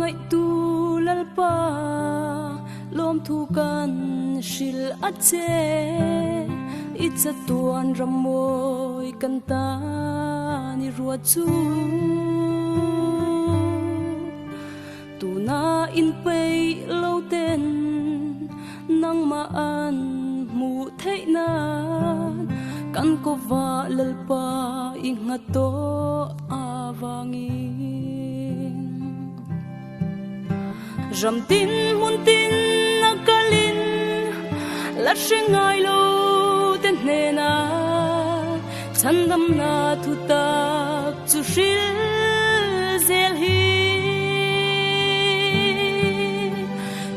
mai tu lalpa lom thu kan shil ache itsa tuan ramoi kan ta ni ruat chu tu na in pei lo ten nang ma an mu thei na kan ko va lalpa inga to awangin ram tin mun tin nakalin la shengai lo ten ne na chandam na thu tak chu shil zel hi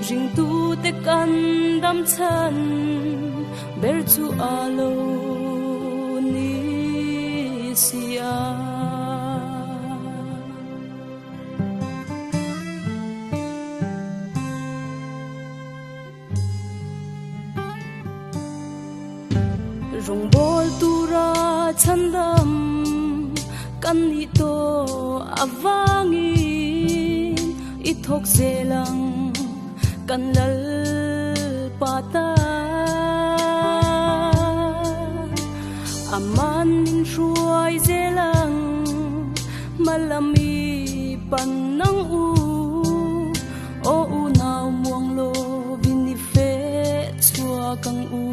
ring tu te kan dam chan ber chu alo ni sia rong bol tura chandam kan ni to awangin ithok zelang kan lal pata aman ning shuai zelang malami panang u o u naw muang lo vini fe chua kang u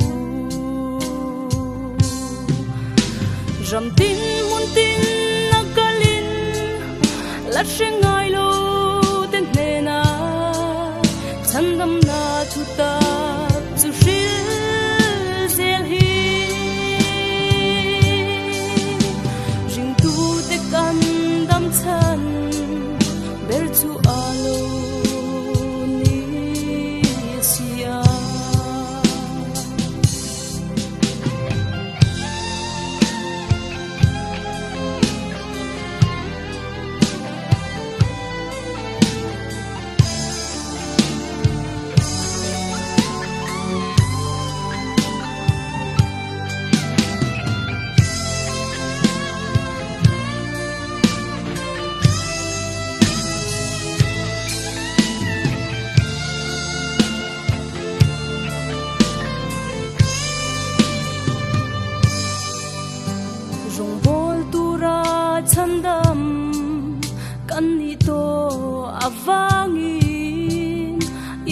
ram tin mun tin nakalin la shengai lo ten ne na chandam na thu ta chu shil zel hi ring tu te kan dam chan ber chu alo ni sia chandam kan ni to awangin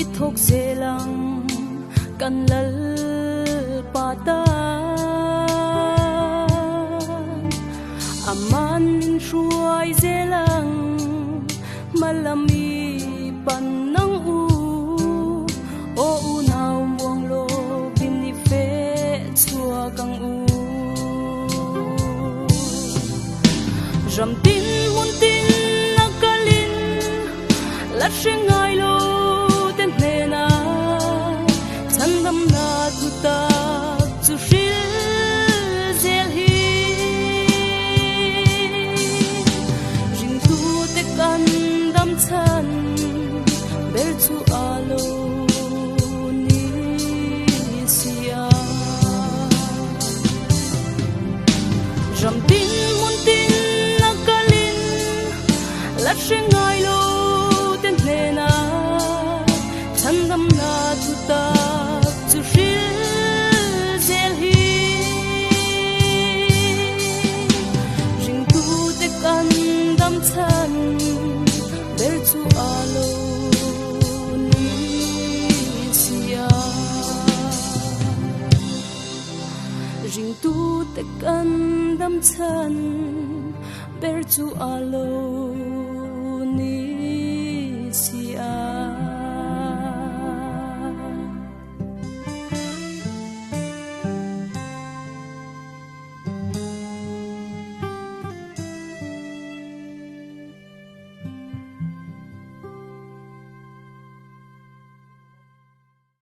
ithok zelang kan lal pata aman ning shuai zelang malami panang u o u naw muang lo bini fe chua kang u ram tin mun tin nakalin la shengai lo ten ne na chandam na tu ta chu shil zel hi ring tu te kan dam chan ber chu alo ni sia ram tin mun tin la shengai lo ten ne na chandam na tu ta chu shil zel hi ring tu te kan dam chan ber chu alo ni sia ring tu te kan dam chan ber chu alo